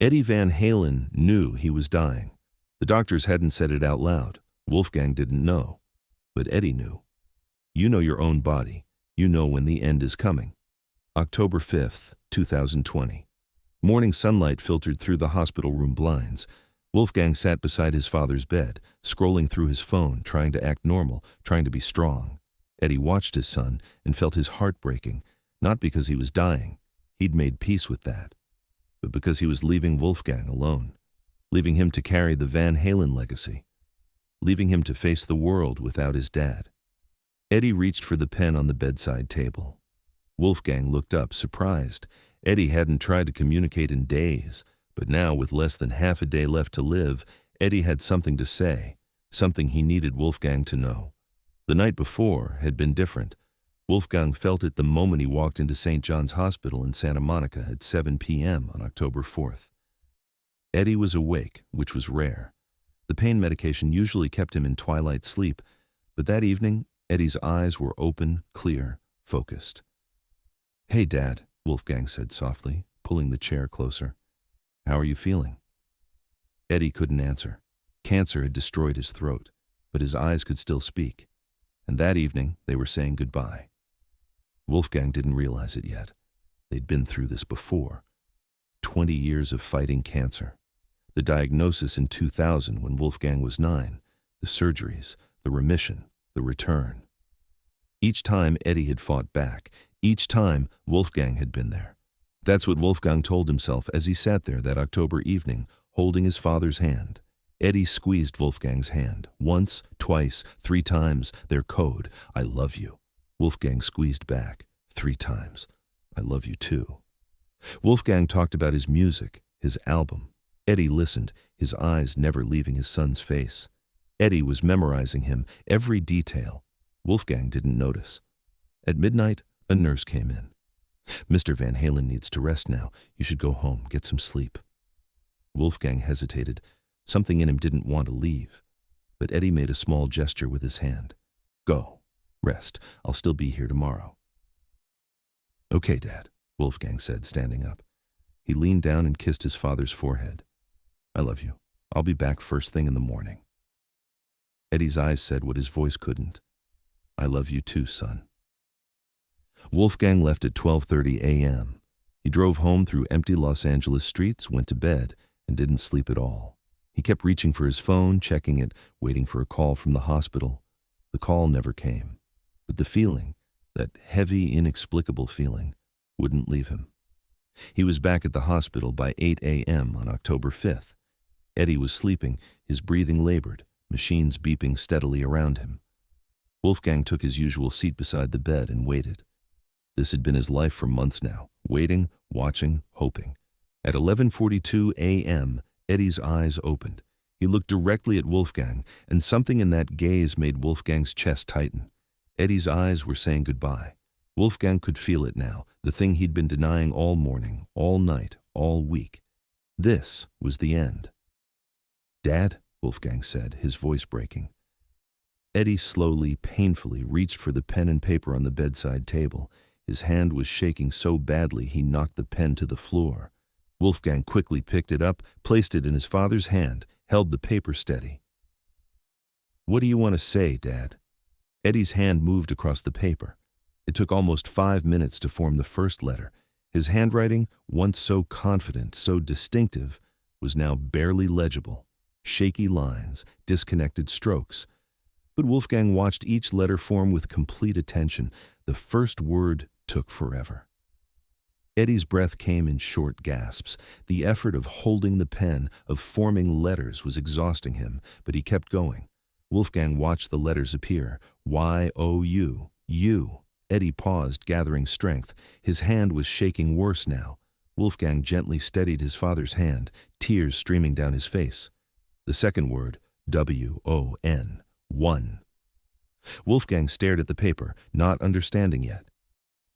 Eddie Van Halen knew he was dying. The doctors hadn't said it out loud. Wolfgang didn't know. But Eddie knew. You know your own body. You know when the end is coming. October 5th, 2020. Morning sunlight filtered through the hospital room blinds. Wolfgang sat beside his father's bed, scrolling through his phone, trying to act normal, trying to be strong. Eddie watched his son and felt his heart breaking, not because he was dying. He'd made peace with that. But because he was leaving Wolfgang alone, leaving him to carry the Van Halen legacy, leaving him to face the world without his dad. Eddie reached for the pen on the bedside table. Wolfgang looked up, surprised. Eddie hadn't tried to communicate in days, but now, with less than half a day left to live, Eddie had something to say, something he needed Wolfgang to know. The night before had been different. Wolfgang felt it the moment he walked into St. John's Hospital in Santa Monica at 7 p.m. on October 4th. Eddie was awake, which was rare. The pain medication usually kept him in twilight sleep, but that evening, Eddie's eyes were open, clear, focused. "Hey, Dad," Wolfgang said softly, pulling the chair closer. "How are you feeling?" Eddie couldn't answer. Cancer had destroyed his throat, but his eyes could still speak. And that evening, they were saying goodbye. Wolfgang didn't realize it yet. They'd been through this before. 20 years of fighting cancer. The diagnosis in 2000 when Wolfgang was 9. The surgeries, the remission, the return. Each time Eddie had fought back. Each time Wolfgang had been there. That's what Wolfgang told himself as he sat there that October evening, holding his father's hand. Eddie squeezed Wolfgang's hand. Once, twice, 3 times. Their code, "I love you." Wolfgang squeezed back. 3 times. "I love you too." Wolfgang talked about his music, his album. Eddie listened, his eyes never leaving his son's face. Eddie was memorizing him, every detail. Wolfgang didn't notice. At midnight, a nurse came in. "Mr. Van Halen needs to rest now. You should go home, get some sleep." Wolfgang hesitated. Something in him didn't want to leave. But Eddie made a small gesture with his hand. "Go. Rest. I'll still be here tomorrow." "Okay, Dad," Wolfgang said, standing up. He leaned down and kissed his father's forehead. "I love you. I'll be back first thing in the morning." Eddie's eyes said what his voice couldn't. "I love you too, son." Wolfgang left at 12:30 a.m. He drove home through empty Los Angeles streets, went to bed, and didn't sleep at all. He kept reaching for his phone, checking it, waiting for a call from the hospital. The call never came. But the feeling, that heavy, inexplicable feeling, wouldn't leave him. He was back at the hospital by 8 a.m. on October 5th. Eddie was sleeping, his breathing labored, machines beeping steadily around him. Wolfgang took his usual seat beside the bed and waited. This had been his life for months now, waiting, watching, hoping. At 11:42 a.m., Eddie's eyes opened. He looked directly at Wolfgang, and something in that gaze made Wolfgang's chest tighten. Eddie's eyes were saying goodbye. Wolfgang could feel it now, the thing he'd been denying all morning, all night, all week. This was the end. "Dad," Wolfgang said, his voice breaking. Eddie slowly, painfully reached for the pen and paper on the bedside table. His hand was shaking so badly he knocked the pen to the floor. Wolfgang quickly picked it up, placed it in his father's hand, held the paper steady. "What do you want to say, Dad?" Eddie's hand moved across the paper. It took almost 5 minutes to form the first letter. His handwriting, once so confident, so distinctive, was now barely legible. Shaky lines, disconnected strokes. But Wolfgang watched each letter form with complete attention. The first word took forever. Eddie's breath came in short gasps. The effort of holding the pen, of forming letters, was exhausting him, but he kept going. Wolfgang watched the letters appear. Y-O-U, U. Eddie paused, gathering strength. His hand was shaking worse now. Wolfgang gently steadied his father's hand, tears streaming down his face. The second word, W-O-N, won. Wolfgang stared at the paper, not understanding yet.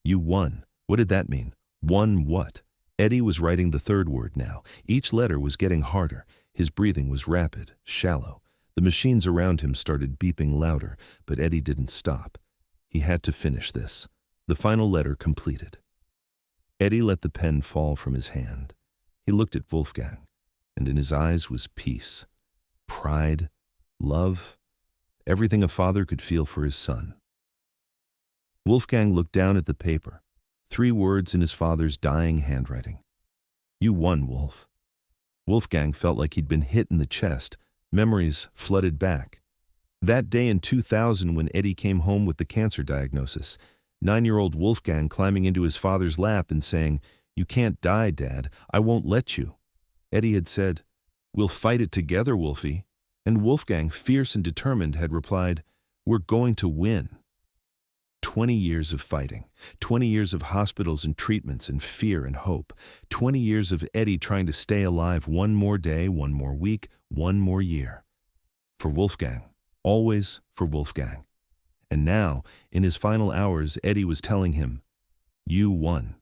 "You won. What did that mean? Won what?" Eddie was writing the third word now. Each letter was getting harder. His breathing was rapid, shallow. The machines around him started beeping louder, but Eddie didn't stop. He had to finish this. The final letter completed. Eddie let the pen fall from his hand. He looked at Wolfgang, and in his eyes was peace, pride, love, everything a father could feel for his son. Wolfgang looked down at the paper, 3 words in his father's dying handwriting. "You won, Wolf." Wolfgang felt like he'd been hit in the chest. Memories flooded back. That day in 2000 when Eddie came home with the cancer diagnosis, 9-year-old Wolfgang climbing into his father's lap and saying, "You can't die, Dad. I won't let you." Eddie had said, "We'll fight it together, Wolfie." And Wolfgang, fierce and determined, had replied, "We're going to win." 20 years of fighting, 20 years of hospitals and treatments and fear and hope, 20 years of Eddie trying to stay alive one more day, one more week, one more year. For Wolfgang, always for Wolfgang. And now, in his final hours, Eddie was telling him, "You won."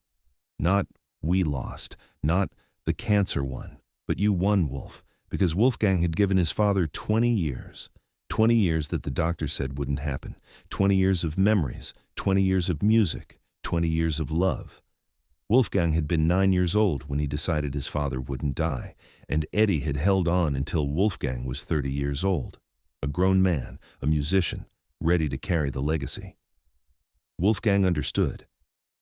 Not "we lost," not "the cancer won," but "you won, Wolf," because Wolfgang had given his father 20 years. 20 years that the doctor said wouldn't happen. 20 years of memories, 20 years of music, 20 years of love. Wolfgang had been 9 years old when he decided his father wouldn't die, and Eddie had held on until Wolfgang was 30 years old. A grown man, a musician, ready to carry the legacy. Wolfgang understood.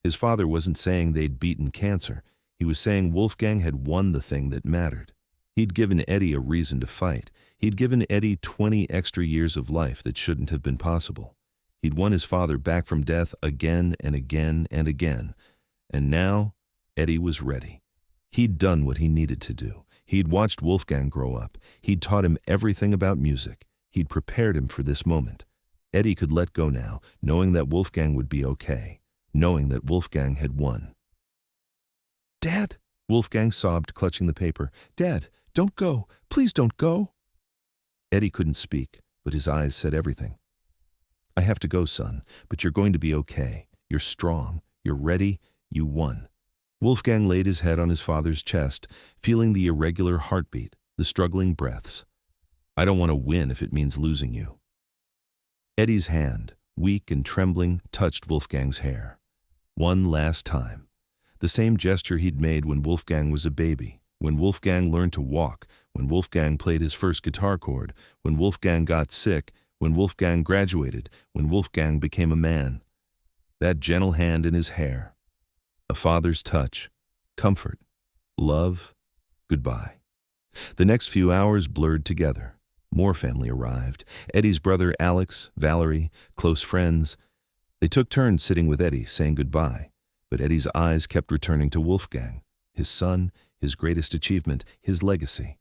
His father wasn't saying they'd beaten cancer. He was saying Wolfgang had won the thing that mattered. He'd given Eddie a reason to fight. He'd given Eddie 20 extra years of life that shouldn't have been possible. He'd won his father back from death again and again and again. And now, Eddie was ready. He'd done what he needed to do. He'd watched Wolfgang grow up. He'd taught him everything about music. He'd prepared him for this moment. Eddie could let go now, knowing that Wolfgang would be okay, knowing that Wolfgang had won. "Dad," Wolfgang sobbed, clutching the paper. "Dad, don't go. Please don't go." Eddie couldn't speak, but his eyes said everything. "I have to go, son, but you're going to be okay. You're strong. You're ready. You won." Wolfgang laid his head on his father's chest, feeling the irregular heartbeat, the struggling breaths. "I don't want to win if it means losing you." Eddie's hand, weak and trembling, touched Wolfgang's hair. One last time. The same gesture he'd made when Wolfgang was a baby, when Wolfgang learned to walk, when Wolfgang played his first guitar chord, when Wolfgang got sick, when Wolfgang graduated, when Wolfgang became a man. That gentle hand in his hair. A father's touch. Comfort. Love. Goodbye. The next few hours blurred together. More family arrived. Eddie's brother Alex, Valerie, close friends. They took turns sitting with Eddie, saying goodbye. But Eddie's eyes kept returning to Wolfgang, his son, his greatest achievement, his legacy.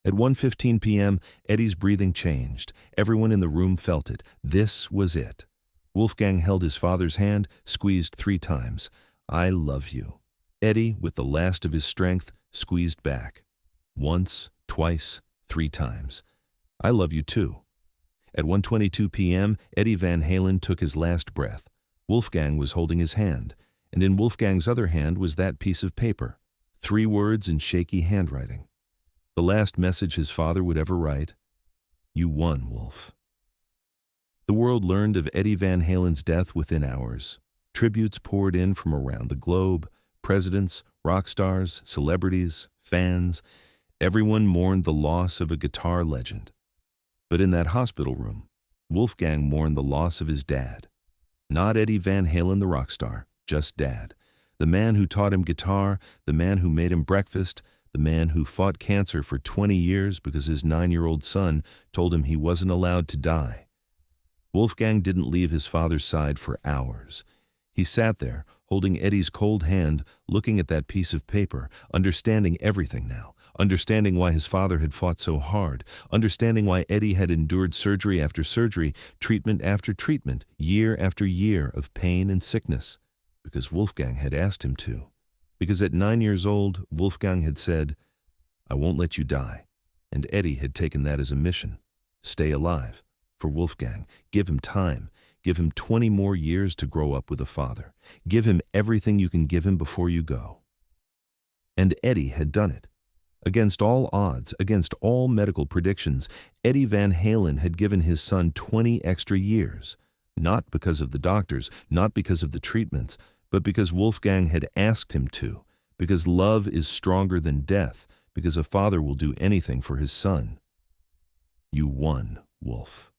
At 1:15 p.m., Eddie's breathing changed. Everyone in the room felt it. This was it. Wolfgang held his father's hand, squeezed 3 times. "I love you." Eddie, with the last of his strength, squeezed back. Once, twice, 3 times. "I love you too." At 1:22 p.m., Eddie Van Halen took his last breath. Wolfgang was holding his hand, and in Wolfgang's other hand was that piece of paper. 3 words in shaky handwriting. The last message his father would ever write. "You won, Wolf." The world learned of Eddie Van Halen's death within hours. Tributes poured in from around the globe. Presidents, rock stars, celebrities, fans. Everyone mourned the loss of a guitar legend. But in that hospital room, Wolfgang mourned the loss of his dad. Not Eddie Van Halen the rock star, just Dad. The man who taught him guitar, the man who made him breakfast, the man who fought cancer for 20 years because his 9-year-old son told him he wasn't allowed to die. Wolfgang didn't leave his father's side for hours. He sat there, holding Eddie's cold hand, looking at that piece of paper, understanding everything now, understanding why his father had fought so hard, understanding why Eddie had endured surgery after surgery, treatment after treatment, year after year of pain and sickness, because Wolfgang had asked him to. Because at 9 years old, Wolfgang had said, "I won't let you die," and Eddie had taken that as a mission. Stay alive. For Wolfgang, give him time. Give him 20 more years to grow up with a father. Give him everything you can give him before you go. And Eddie had done it. Against all odds, against all medical predictions, Eddie Van Halen had given his son 20 extra years. Not because of the doctors, not because of the treatments, but because Wolfgang had asked him to, because love is stronger than death, because a father will do anything for his son. You won, Wolf.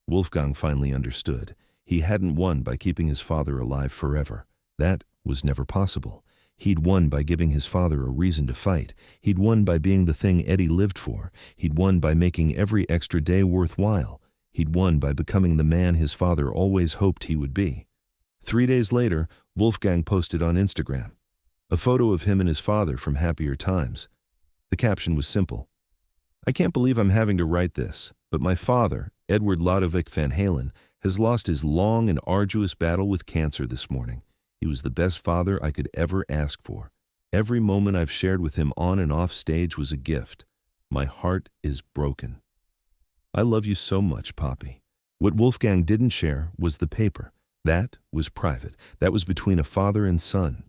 Wolfgang finally understood. He hadn't won by keeping his father alive forever. That was never possible. He'd won by giving his father a reason to fight. He'd won by being the thing Eddie lived for. He'd won by making every extra day worthwhile. He'd won by becoming the man his father always hoped he would be. 3 days later, Wolfgang posted on Instagram a photo of him and his father from happier times. The caption was simple. I can't believe I'm having to write this, but my father, Eddie Van Halen, has lost his long and arduous battle with cancer this morning. He was the best father I could ever ask for. Every moment I've shared with him on and off stage was a gift. My heart is broken. I love you so much, Poppy. What Wolfgang didn't share was the paper. That was private. That was between a father and son.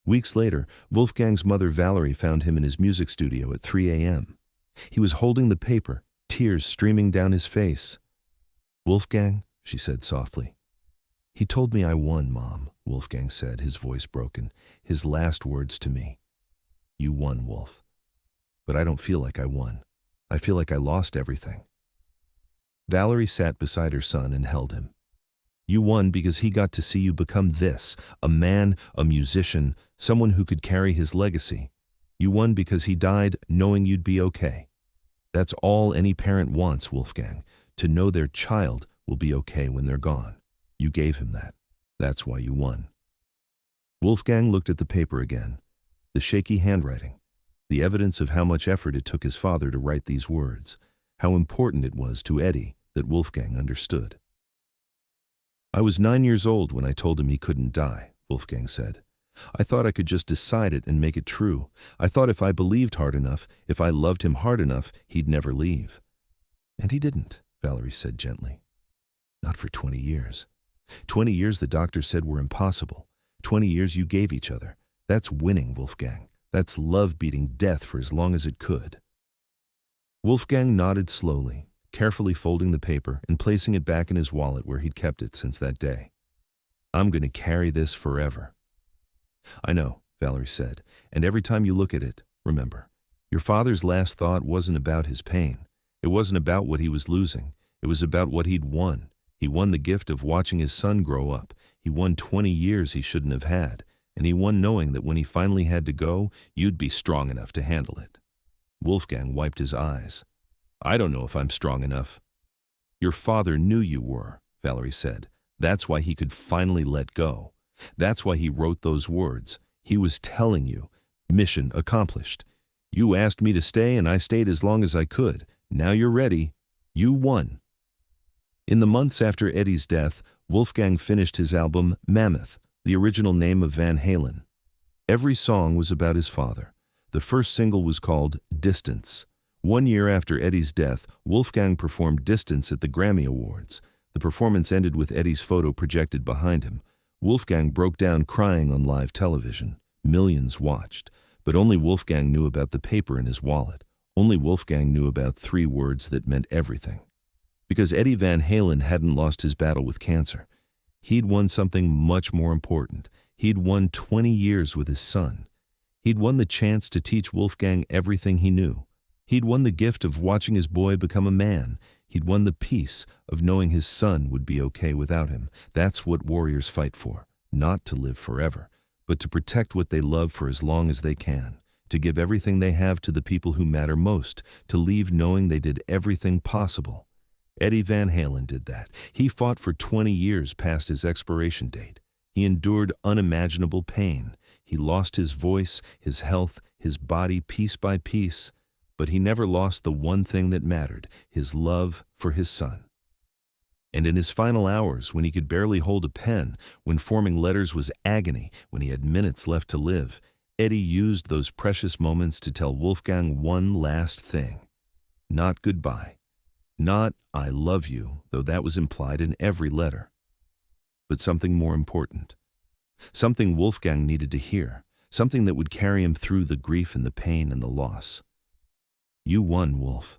Weeks later, Wolfgang's mother Valerie found him in his music studio at 3 a.m. He was holding the paper, tears streaming down his face. Wolfgang, she said softly. He told me I won, Mom, Wolfgang said, his voice broken, his last words to me. You won, Wolf. But I don't feel like I won. I feel like I lost everything. Valerie sat beside her son and held him. You won because he got to see you become this, a man, a musician, someone who could carry his legacy. You won because he died knowing you'd be okay. That's all any parent wants, Wolfgang, to know their child will be okay when they're gone. You gave him that. That's why you won. Wolfgang looked at the paper again, the shaky handwriting, the evidence of how much effort it took his father to write these words, how important it was to Eddie that Wolfgang understood. I was 9 years old when I told him he couldn't die, Wolfgang said. I thought I could just decide it and make it true. I thought if I believed hard enough, if I loved him hard enough, he'd never leave. And he didn't, Valerie said gently. Not for 20 years. 20 years the doctor said were impossible. 20 years you gave each other. That's winning, Wolfgang. That's love beating death for as long as it could. Wolfgang nodded slowly, carefully folding the paper and placing it back in his wallet where he'd kept it since that day. I'm going to carry this forever. I know, Valerie said, and every time you look at it, remember, your father's last thought wasn't about his pain. It wasn't about what he was losing. It was about what he'd won. He won the gift of watching his son grow up. He won 20 years he shouldn't have had, and he won knowing that when he finally had to go, you'd be strong enough to handle it. Wolfgang wiped his eyes. I don't know if I'm strong enough. Your father knew you were, Valerie said. That's why he could finally let go. That's why he wrote those words. He was telling you, mission accomplished. You asked me to stay and I stayed as long as I could. Now you're ready. You won. In the months after Eddie's death, Wolfgang finished his album Mammoth, the original name of Van Halen. Every song was about his father. The first single was called Distance. 1 year after Eddie's death, Wolfgang performed Distance at the Grammy Awards. The performance ended with Eddie's photo projected behind him. Wolfgang broke down crying on live television. Millions watched, but only Wolfgang knew about the paper in his wallet. Only Wolfgang knew about 3 words that meant everything. Because Eddie Van Halen hadn't lost his battle with cancer. He'd won something much more important. He'd won 20 years with his son. He'd won the chance to teach Wolfgang everything he knew. He'd won the gift of watching his boy become a man. He'd won the peace of knowing his son would be okay without him. That's what warriors fight for. Not to live forever, but to protect what they love for as long as they can. To give everything they have to the people who matter most. To leave knowing they did everything possible. Eddie Van Halen did that. He fought for 20 years past his expiration date. He endured unimaginable pain. He lost his voice, his health, his body piece by piece. But he never lost the one thing that mattered, his love for his son. And in his final hours, when he could barely hold a pen, when forming letters was agony, when he had minutes left to live, Eddie used those precious moments to tell Wolfgang one last thing. Not goodbye. Not I love you, though that was implied in every letter. But something more important. Something Wolfgang needed to hear. Something that would carry him through the grief and the pain and the loss. You won, Wolf.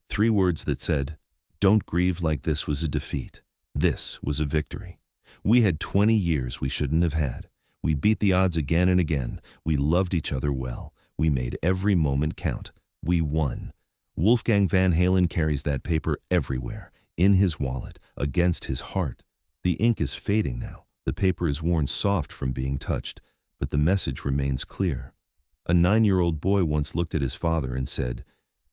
3 words that said, don't grieve like this was a defeat. This was a victory. We had 20 years we shouldn't have had. We beat the odds again and again. We loved each other well. We made every moment count. We won. Wolfgang Van Halen carries that paper everywhere, in his wallet, against his heart. The ink is fading now. The paper is worn soft from being touched, but the message remains clear. A 9-year-old boy once looked at his father and said,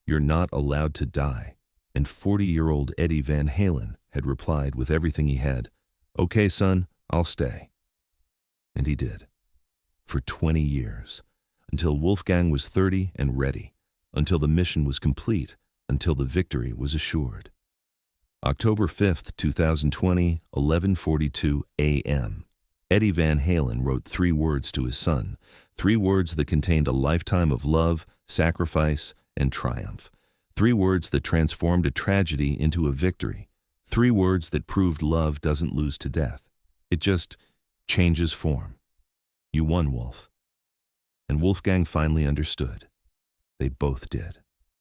"You're not allowed to die." And 40-year-old Eddie Van Halen had replied with everything he had, "Okay, son, I'll stay." And he did. For 20 years. Until Wolfgang was 30 and ready. Until the mission was complete. Until the victory was assured. October 5th, 2020, 11:42 a.m. Eddie Van Halen wrote 3 words to his son. 3 words that contained a lifetime of love, sacrifice, and triumph. 3 words that transformed a tragedy into a victory. 3 words that proved love doesn't lose to death. It just changes form. You won, Wolf. And Wolfgang finally understood. They both did.